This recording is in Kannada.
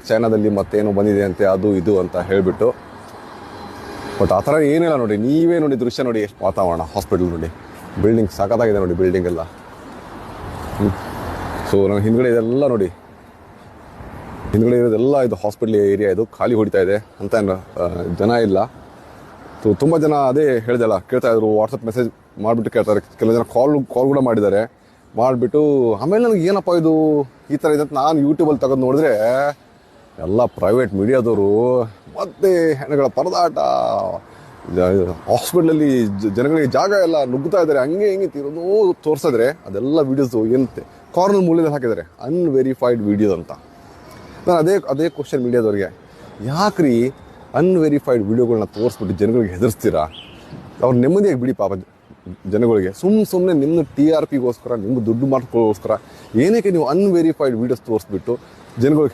ಚೈನಾದಲ್ಲಿ ಮತ್ತೇನೋ ಬಂದಿದೆ ಅಂತೆ ಅದು ಇದು ಅಂತ ಹೇಳಿಬಿಟ್ಟು. ಬಟ್ ಆ ಥರ ಏನಿಲ್ಲ ನೋಡಿ, ನೀವೇ ನೋಡಿ ದೃಶ್ಯ ನೋಡಿ, ಎಷ್ಟು ವಾತಾವರಣ, ಹಾಸ್ಪಿಟಲ್ ನೋಡಿ, ಬಿಲ್ಡಿಂಗ್ ಸಖತ್ತಾಗಿದೆ ನೋಡಿ, ಬಿಲ್ಡಿಂಗ್ ಎಲ್ಲ. ಸೊ ನಾನು ಹಿಂದ್ಗಡೆ ಇದೆಲ್ಲ ನೋಡಿ, ಹಿಂದ್ಗಡೆ ಇರೋದೆಲ್ಲ ಇದು ಹಾಸ್ಪಿಟ್ಲ್ ಏರಿಯಾ, ಇದು ಖಾಲಿ ಹೊಡಿತಾ ಇದೆ ಅಂತ ಜನ ಇಲ್ಲ. ಸೊ ತುಂಬ ಜನ ಅದೇ ಹೇಳ್ದಲ್ಲ, ಕೇಳ್ತಾ ಇದ್ರು, ವಾಟ್ಸಪ್ ಮೆಸೇಜ್ ಮಾಡಿಬಿಟ್ಟು ಕೇಳ್ತಾರೆ, ಕೆಲವು ಜನ ಕಾಲ್ ಕೂಡ ಮಾಡಿದ್ದಾರೆ. ಮಾಡಿಬಿಟ್ಟು ಆಮೇಲೆ ನನಗೆ ಏನಪ್ಪ ಇದು ಈ ಥರ ಇದೆ ಅಂತ ನಾನು ಯೂಟ್ಯೂಬಲ್ಲಿ ತೆಗೆದು ನೋಡಿದ್ರೆ ಎಲ್ಲ ಪ್ರೈವೇಟ್ ಮೀಡಿಯಾದವರು ಮತ್ತೆ ಹೆಣಗಳ ಪರದಾಟ, ಹಾಸ್ಪಿಟ್ಲಲ್ಲಿ ಜನಗಳಿಗೆ ಜಾಗ ಎಲ್ಲ ನುಗ್ಗುತ್ತಾ ಇದ್ದಾರೆ, ಹಂಗೆ ಹಿಂಗೆ ತಿರೋದು ತೋರಿಸಿದ್ರೆ ಅದೆಲ್ಲ ವೀಡಿಯೋಸು ಏನಂತೆ ಕಾರ್ನರ್ ಮೂಲೆಯಲ್ಲಿ ಹಾಕಿದ್ದಾರೆ ಅನ್ವೆರಿಫೈಡ್ ವೀಡಿಯೋಸ್ ಅಂತ. ನಾನು ಅದೇ ಕ್ವಶನ್ ಮೀಡಿಯಾದವ್ರಿಗೆ, ಯಾಕ್ರಿ ಅನ್ವೆರಿಫೈಡ್ ವೀಡಿಯೋಗಳನ್ನ ತೋರಿಸ್ಬಿಟ್ಟು ಜನಗಳಿಗೆ ಹೆದರ್ಸ್ತೀರಾ? ಅವ್ರು ನೆಮ್ಮದಿಯಾಗಿ ಬಿಡಿ ಪಾಪ ಜನಗಳಿಗೆ. ಸುಮ್ಮನೆ ನಿಮ್ಮ TRPಗೋಸ್ಕರ, ನಿಮ್ಮ ದುಡ್ಡು ಮಾಡ್ಕೊಳ್ಳೋಸ್ಕರ ಏನಕ್ಕೆ ನೀವು ಅನ್ವೆರಿಫೈಡ್ ವೀಡಿಯೋಸ್ ತೋರಿಸ್ಬಿಟ್ಟು ಜನಗಳಿಗೆ